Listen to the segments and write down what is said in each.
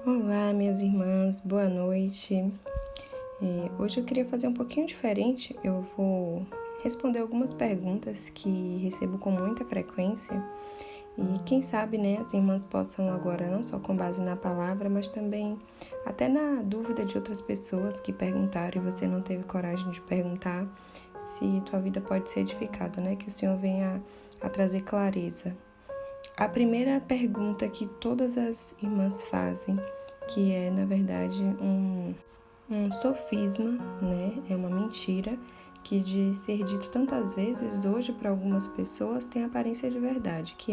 Olá, minhas irmãs, boa noite. Hoje eu queria fazer um pouquinho diferente. Eu vou responder algumas perguntas que recebo com muita frequência e quem sabe, as irmãs possam agora, não só com base na palavra, mas também até na dúvida de outras pessoas que perguntaram e você não teve coragem de perguntar, se tua vida pode ser edificada, que o Senhor venha a trazer clareza. A primeira pergunta que todas as irmãs fazem, que é, na verdade, um sofisma, é uma mentira, que de ser dito tantas vezes, hoje para algumas pessoas tem aparência de verdade, que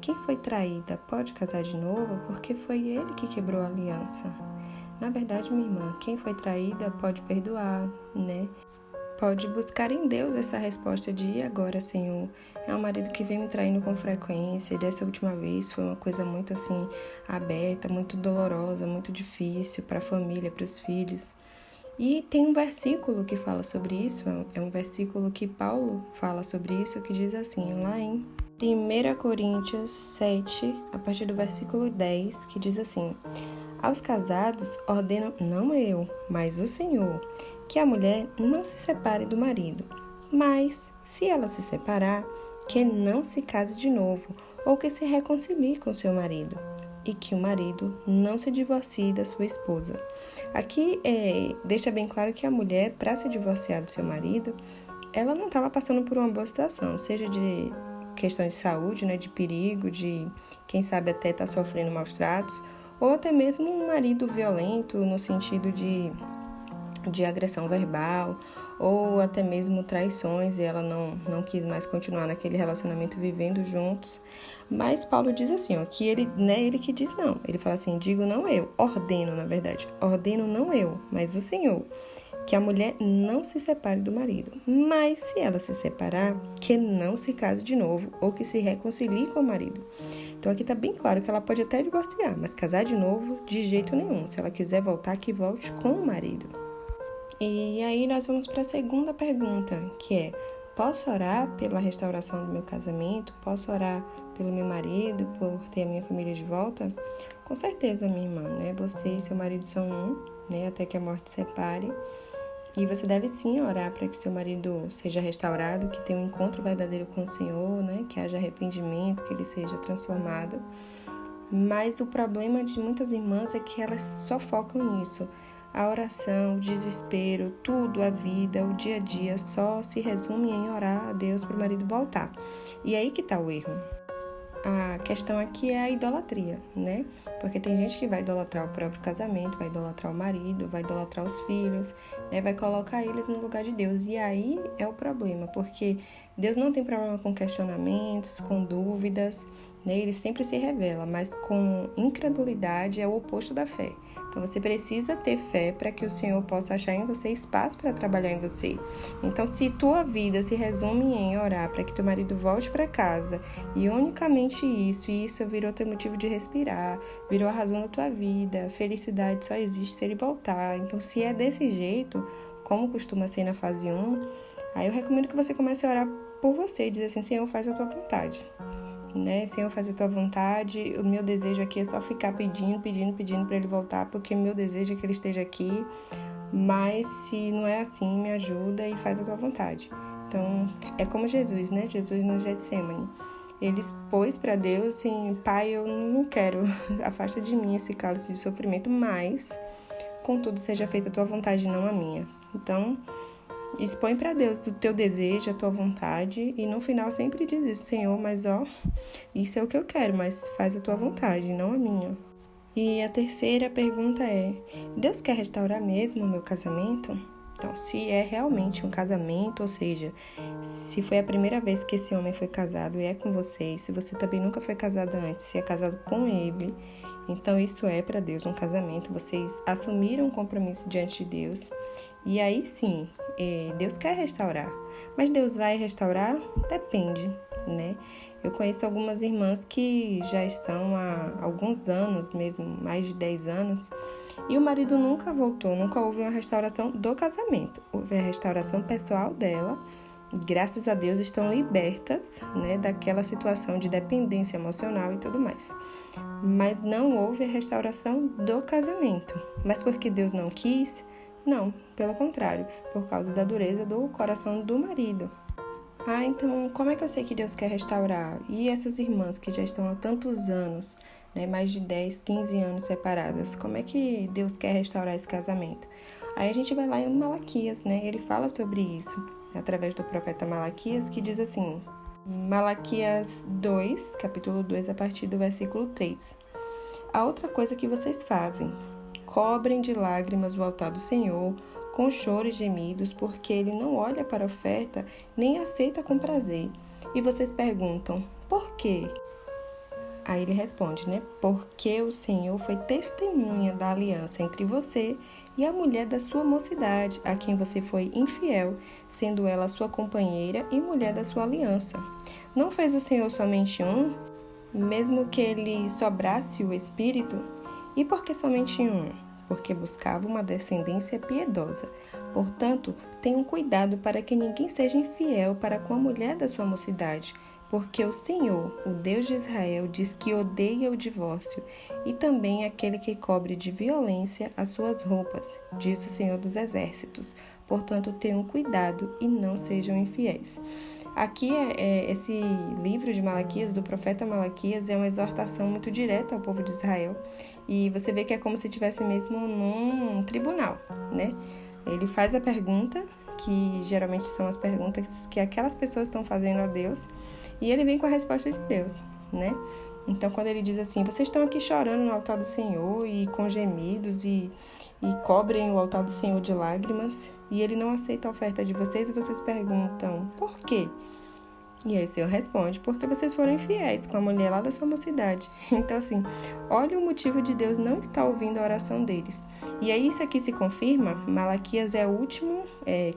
quem foi traída pode casar de novo porque foi ele que quebrou a aliança. Na verdade, minha irmã, quem foi traída pode perdoar, Pode buscar em Deus essa resposta de e agora, Senhor, é um marido que vem me traindo com frequência e dessa última vez foi uma coisa muito aberta, muito dolorosa, muito difícil para a família, para os filhos. E tem um versículo que fala sobre isso, é um versículo que Paulo fala sobre isso, que diz assim, lá em 1 Coríntios 7, a partir do versículo 10, que diz assim: aos casados ordeno, não eu, mas o Senhor, que a mulher não se separe do marido, mas, se ela se separar, que não se case de novo ou que se reconcilie com seu marido, e que o marido não se divorcie da sua esposa. Aqui deixa bem claro que a mulher, para se divorciar do seu marido, ela não estava passando por uma boa situação, seja de questões de saúde, de perigo, de quem sabe até estar sofrendo maus tratos, ou até mesmo um marido violento no sentido de agressão verbal, ou até mesmo traições, e ela não quis mais continuar naquele relacionamento vivendo juntos. Mas Paulo diz assim, que ele, ele que diz não. Ele fala assim, digo não eu, ordeno na verdade, ordeno não eu, mas o Senhor, que a mulher não se separe do marido. Mas se ela se separar, que não se case de novo ou que se reconcilie com o marido. Então aqui está bem claro que ela pode até divorciar, mas casar de novo de jeito nenhum. Se ela quiser voltar, que volte com o marido. E aí nós vamos para a segunda pergunta, que é: posso orar pela restauração do meu casamento? Posso orar pelo meu marido, por ter a minha família de volta? Com certeza, minha irmã, Você e seu marido são um, até que a morte separe. E você deve sim orar para que seu marido seja restaurado, que tenha um encontro verdadeiro com o Senhor, que haja arrependimento, que ele seja transformado. Mas o problema de muitas irmãs é que elas só focam nisso. A oração, o desespero, tudo, a vida, o dia a dia só se resume em orar a Deus para o marido voltar. E aí que está o erro. A questão aqui é a idolatria, Porque tem gente que vai idolatrar o próprio casamento, vai idolatrar o marido, vai idolatrar os filhos, Vai colocar eles no lugar de Deus. E aí é o problema, porque Deus não tem problema com questionamentos, com dúvidas, Ele sempre se revela, mas com incredulidade é o oposto da fé. Então, você precisa ter fé para que o Senhor possa achar em você espaço para trabalhar em você. Então, se tua vida se resume em orar para que teu marido volte para casa e unicamente isso, e isso virou teu motivo de respirar, virou a razão da tua vida, felicidade só existe se ele voltar. Então, se é desse jeito, como costuma ser na fase 1, aí eu recomendo que você comece a orar por você e dizer assim, Senhor, faz a tua vontade. Senhor, faz a tua vontade, o meu desejo aqui é só ficar pedindo para ele voltar, porque o meu desejo é que ele esteja aqui, mas se não é assim, me ajuda e faz a tua vontade. Então, é como Jesus, Jesus no Getsemane. Ele expôs para Deus assim, Pai, eu não quero, afasta de mim esse cálice de sofrimento, mas, contudo, seja feita a tua vontade, não a minha. Então, expõe para Deus o teu desejo, a tua vontade, e no final sempre diz isso, Senhor, mas isso é o que eu quero, mas faz a tua vontade, não a minha. E a terceira pergunta é: Deus quer restaurar mesmo o meu casamento? Então, se é realmente um casamento, ou seja, se foi a primeira vez que esse homem foi casado e é com você, e se você também nunca foi casada antes, se é casado com ele, então isso é para Deus um casamento, vocês assumiram um compromisso diante de Deus, e aí sim, Deus quer restaurar. Mas Deus vai restaurar? Depende, Eu conheço algumas irmãs que já estão há alguns anos, mesmo mais de 10 anos, e o marido nunca voltou, nunca houve uma restauração do casamento. Houve a restauração pessoal dela, graças a Deus, estão libertas, né, daquela situação de dependência emocional e tudo mais. Mas não houve a restauração do casamento. Mas porque Deus não quis? Não, pelo contrário, por causa da dureza do coração do marido. Então como é que eu sei que Deus quer restaurar? E essas irmãs que já estão há tantos anos, né, mais de 10, 15 anos separadas, como é que Deus quer restaurar esse casamento? Aí a gente vai lá em Malaquias, né? Ele fala sobre isso, através do profeta Malaquias, que diz assim, Malaquias 2, capítulo 2, a partir do versículo 3. A outra coisa que vocês fazem, cobrem de lágrimas o altar do Senhor, com choro e gemidos, porque ele não olha para a oferta, nem aceita com prazer. E vocês perguntam, por quê? Aí ele responde, né? Porque o Senhor foi testemunha da aliança entre você e a mulher da sua mocidade, a quem você foi infiel, sendo ela sua companheira e mulher da sua aliança. Não fez o Senhor somente um, mesmo que ele sobrasse o espírito? E por que somente um? Porque buscava uma descendência piedosa. Portanto, tenham cuidado para que ninguém seja infiel para com a mulher da sua mocidade, porque o Senhor, o Deus de Israel, diz que odeia o divórcio e também aquele que cobre de violência as suas roupas, diz o Senhor dos Exércitos. Portanto, tenham cuidado e não sejam infiéis. Aqui, esse livro de Malaquias, do profeta Malaquias, é uma exortação muito direta ao povo de Israel. E você vê que é como se estivesse mesmo num tribunal, né? Ele faz a pergunta, que geralmente são as perguntas que aquelas pessoas estão fazendo a Deus, e ele vem com a resposta de Deus, né? Então, quando ele diz assim, vocês estão aqui chorando no altar do Senhor e com gemidos e cobrem o altar do Senhor de lágrimas, e ele não aceita a oferta de vocês, e vocês perguntam, por quê? E aí o Senhor responde, porque vocês foram infiéis com a mulher lá da sua mocidade. Então, assim, olha o motivo de Deus não estar ouvindo a oração deles. E aí isso aqui se confirma, Malaquias é o último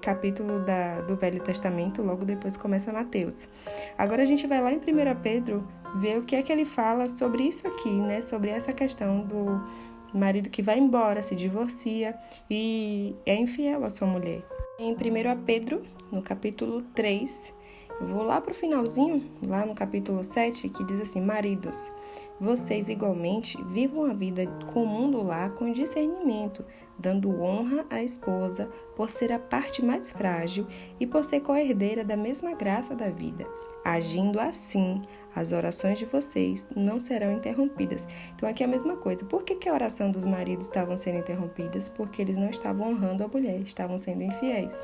capítulo do Velho Testamento, logo depois começa Mateus. Agora a gente vai lá em 1 Pedro ver o que é que ele fala sobre isso aqui, né? Sobre essa questão do marido que vai embora, se divorcia e é infiel à sua mulher. Em 1 Pedro, no capítulo 3, vou lá para o finalzinho, lá no capítulo 7, que diz assim, maridos, vocês igualmente vivam a vida comum do lar com discernimento, dando honra à esposa por ser a parte mais frágil e por ser co-herdeira da mesma graça da vida. Agindo assim, as orações de vocês não serão interrompidas. Então aqui é a mesma coisa. Por que a oração dos maridos estavam sendo interrompidas? Porque eles não estavam honrando a mulher, estavam sendo infiéis.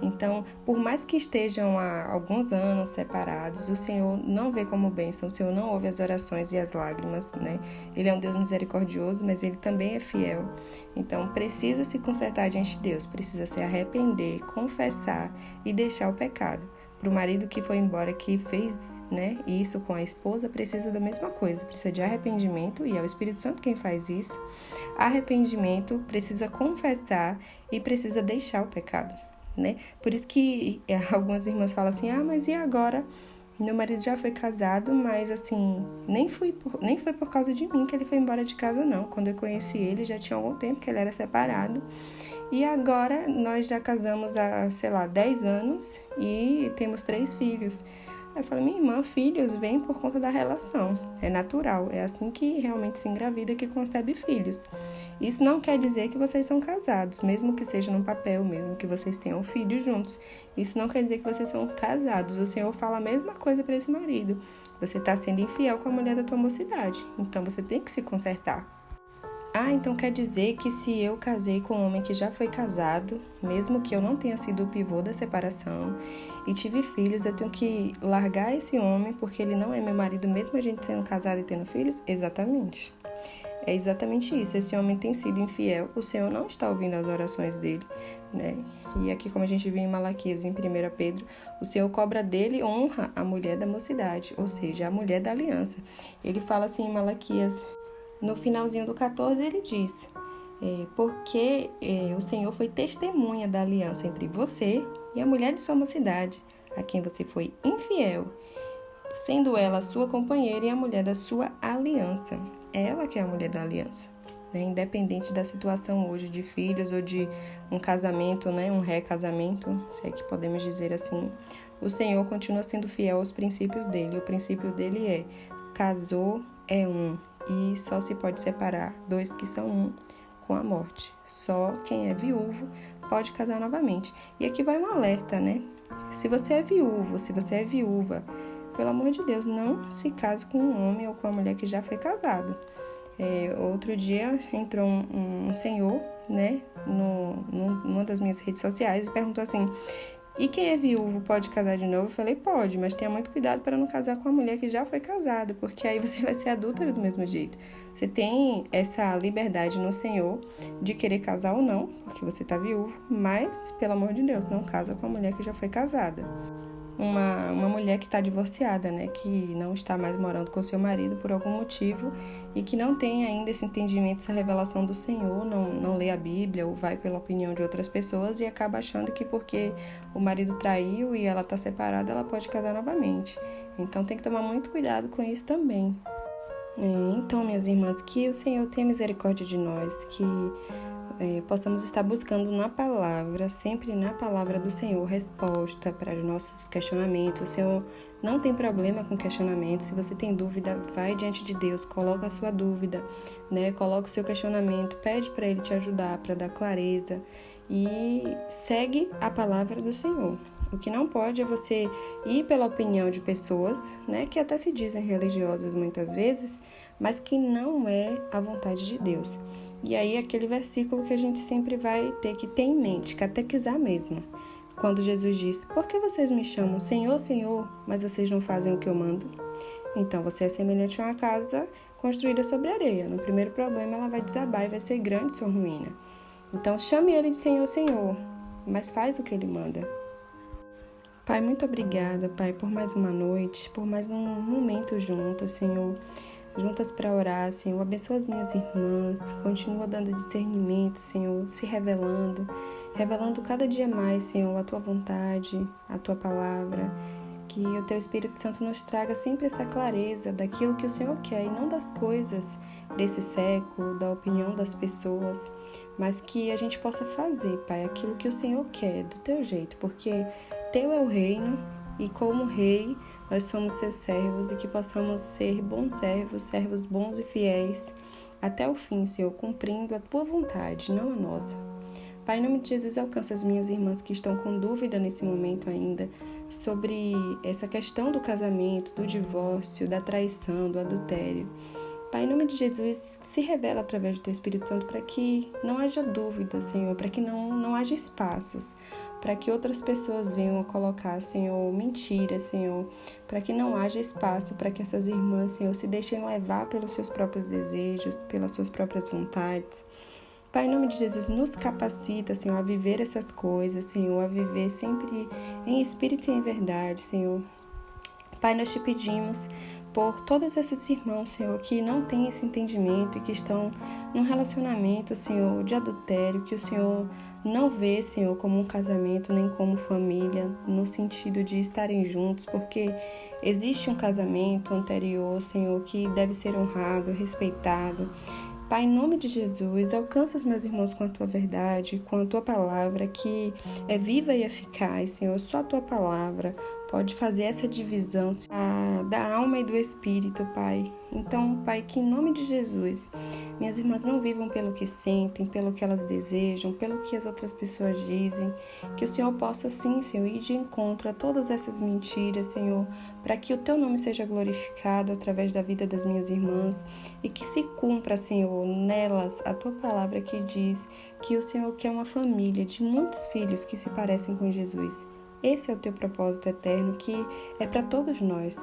Então, por mais que estejam há alguns anos separados, o Senhor não vê como bênção, o Senhor não ouve as orações e as lágrimas, né? Ele é um Deus misericordioso, mas ele também é fiel. Então, precisa se consertar diante de Deus, precisa se arrepender, confessar e deixar o pecado. Para o marido que foi embora, que fez, né, isso com a esposa, precisa da mesma coisa, precisa de arrependimento, e é o Espírito Santo quem faz isso. Arrependimento, precisa confessar e precisa deixar o pecado, né? Por isso que algumas irmãs falam assim, mas e agora? Meu marido já foi casado, mas assim, nem foi por causa de mim que ele foi embora de casa, não. Quando eu conheci ele, já tinha algum tempo que ele era separado. E agora nós já casamos há, 10 anos e temos 3 filhos. Aí eu falo, minha irmã, filhos vêm por conta da relação. É natural, é assim que realmente se engravida, que concebe filhos. Isso não quer dizer que vocês são casados, mesmo que seja no papel, mesmo que vocês tenham filhos juntos. Isso não quer dizer que vocês são casados. O Senhor fala a mesma coisa para esse marido. Você está sendo infiel com a mulher da tua mocidade, então você tem que se consertar. Então quer dizer que se eu casei com um homem que já foi casado, mesmo que eu não tenha sido o pivô da separação e tive filhos, eu tenho que largar esse homem porque ele não é meu marido, mesmo a gente sendo casado e tendo filhos? Exatamente. É exatamente isso. Esse homem tem sido infiel, o Senhor não está ouvindo as orações dele, né? E aqui, como a gente viu em Malaquias, em 1 Pedro, o Senhor cobra dele honra a mulher da mocidade, ou seja, a mulher da aliança. Ele fala assim em Malaquias, no finalzinho do 14, ele diz, porque o Senhor foi testemunha da aliança entre você e a mulher de sua mocidade, a quem você foi infiel, sendo ela a sua companheira e a mulher da sua aliança. É ela que é a mulher da aliança, né? Independente da situação hoje de filhos ou de um casamento, né? Um recasamento, se é que podemos dizer assim, o Senhor continua sendo fiel aos princípios dele. O princípio dele é: casou é um, e só se pode separar dois que são um com a morte. Só quem é viúvo pode casar novamente. E aqui vai um alerta, né? Se você é viúvo, se você é viúva, pelo amor de Deus, não se case com um homem ou com uma mulher que já foi casado. Outro dia entrou um senhor, né, numa das minhas redes sociais e perguntou assim: e quem é viúvo pode casar de novo? Eu falei: pode, mas tenha muito cuidado para não casar com uma mulher que já foi casada, porque aí você vai ser adúltero do mesmo jeito. Você tem essa liberdade no Senhor de querer casar ou não, porque você está viúvo, mas, pelo amor de Deus, não casa com a mulher que já foi casada. Uma mulher que está divorciada, né, que não está mais morando com seu marido por algum motivo e que não tem ainda esse entendimento, essa revelação do Senhor, não lê a Bíblia ou vai pela opinião de outras pessoas e acaba achando que porque o marido traiu e ela está separada, ela pode casar novamente. Então tem que tomar muito cuidado com isso também. Então, minhas irmãs, que o Senhor tenha misericórdia de nós, que possamos estar buscando na palavra, sempre na palavra do Senhor, resposta para os nossos questionamentos. O Senhor não tem problema com questionamentos. Se você tem dúvida, vai diante de Deus, coloca a sua dúvida, né? Coloca o seu questionamento, pede para Ele te ajudar, para dar clareza e segue a palavra do Senhor. O que não pode é você ir pela opinião de pessoas, né, que até se dizem religiosas muitas vezes, mas que não é a vontade de Deus. E aí aquele versículo que a gente sempre vai ter que ter em mente, catequizar mesmo. Quando Jesus diz: por que vocês me chamam Senhor, Senhor, mas vocês não fazem o que eu mando? Então você é semelhante a uma casa construída sobre areia. No primeiro problema ela vai desabar e vai ser grande sua ruína. Então chame ele de Senhor, Senhor, mas faz o que ele manda. Pai, muito obrigada, Pai, por mais uma noite, por mais um momento juntos, Senhor. Juntas para orar, Senhor. Abençoa as minhas irmãs. Continua dando discernimento, Senhor. Se revelando cada dia mais, Senhor, a Tua vontade, a Tua palavra. Que o Teu Espírito Santo nos traga sempre essa clareza daquilo que o Senhor quer e não das coisas desse século, da opinião das pessoas, mas que a gente possa fazer, Pai, aquilo que o Senhor quer, do Teu jeito, porque Teu é o reino e como Rei nós somos Seus servos e que possamos ser bons servos, servos bons e fiéis até o fim, Senhor, cumprindo a Tua vontade, não a nossa. Pai, em nome de Jesus, alcança as minhas irmãs que estão com dúvida nesse momento ainda sobre essa questão do casamento, do divórcio, da traição, do adultério. Pai, em nome de Jesus, se revela através do Teu Espírito Santo para que não haja dúvida, Senhor, para que não haja espaços, para que outras pessoas venham a colocar, Senhor, mentiras, Senhor, para que não haja espaço para que essas irmãs, Senhor, se deixem levar pelos seus próprios desejos, pelas suas próprias vontades. Pai, em nome de Jesus, nos capacita, Senhor, a viver essas coisas, Senhor, a viver sempre em espírito e em verdade, Senhor. Pai, nós Te pedimos por todos esses irmãos, Senhor, que não têm esse entendimento e que estão num relacionamento, Senhor, de adultério, que o Senhor não vê, Senhor, como um casamento nem como família, no sentido de estarem juntos, porque existe um casamento anterior, Senhor, que deve ser honrado, respeitado. Pai, em nome de Jesus, alcança os meus irmãos com a Tua verdade, com a Tua palavra, que é viva e eficaz, Senhor. Só a Tua palavra pode fazer essa divisão da alma e do espírito, Pai. Então, Pai, que em nome de Jesus, minhas irmãs não vivam pelo que sentem, pelo que elas desejam, pelo que as outras pessoas dizem. Que o Senhor possa, sim, Senhor, ir de encontro a todas essas mentiras, Senhor, para que o Teu nome seja glorificado através da vida das minhas irmãs e que se cumpra, Senhor, nelas a Tua palavra que diz que o Senhor quer uma família de muitos filhos que se parecem com Jesus. Esse é o Teu propósito eterno, que é para todos nós.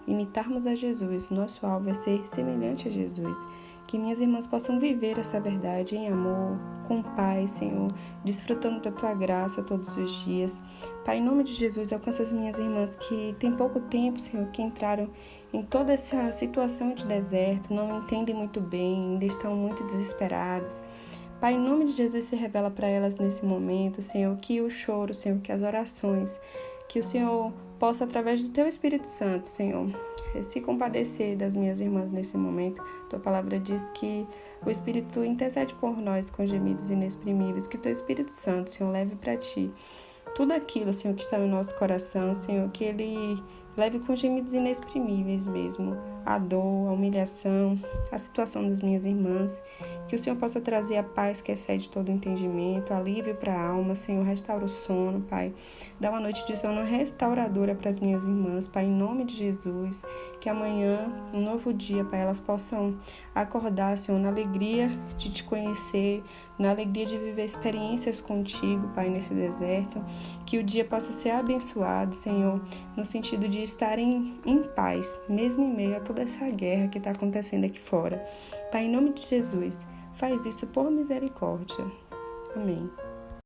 Imitarmos a Jesus, nosso alvo é ser semelhante a Jesus. Que minhas irmãs possam viver essa verdade em amor, com paz, Senhor, desfrutando da Tua graça todos os dias. Pai, em nome de Jesus, alcança as minhas irmãs que têm pouco tempo, Senhor, que entraram em toda essa situação de deserto, não entendem muito bem, ainda estão muito desesperadas. Pai, em nome de Jesus, se revela para elas nesse momento, Senhor, que o choro, Senhor, que as orações, que o Senhor possa, através do Teu Espírito Santo, Senhor, se compadecer das minhas irmãs nesse momento. Tua palavra diz que o Espírito intercede por nós com gemidos inexprimíveis, que o Teu Espírito Santo, Senhor, leve para Ti tudo aquilo, Senhor, que está no nosso coração, Senhor, que Ele leve com gemidos inexprimíveis mesmo a dor, a humilhação, a situação das minhas irmãs, que o Senhor possa trazer a paz que excede todo o entendimento, alívio para a alma, Senhor, restaura o sono, Pai, dá uma noite de sono restauradora para as minhas irmãs, Pai, em nome de Jesus, que amanhã, um novo dia, Pai, elas possam acordar, Senhor, na alegria de Te conhecer, na alegria de viver experiências contigo, Pai, nesse deserto, que o dia possa ser abençoado, Senhor, no sentido de estarem em paz, mesmo em meio a toda essa guerra que está acontecendo aqui fora. Pai, em nome de Jesus, faz isso por misericórdia. Amém.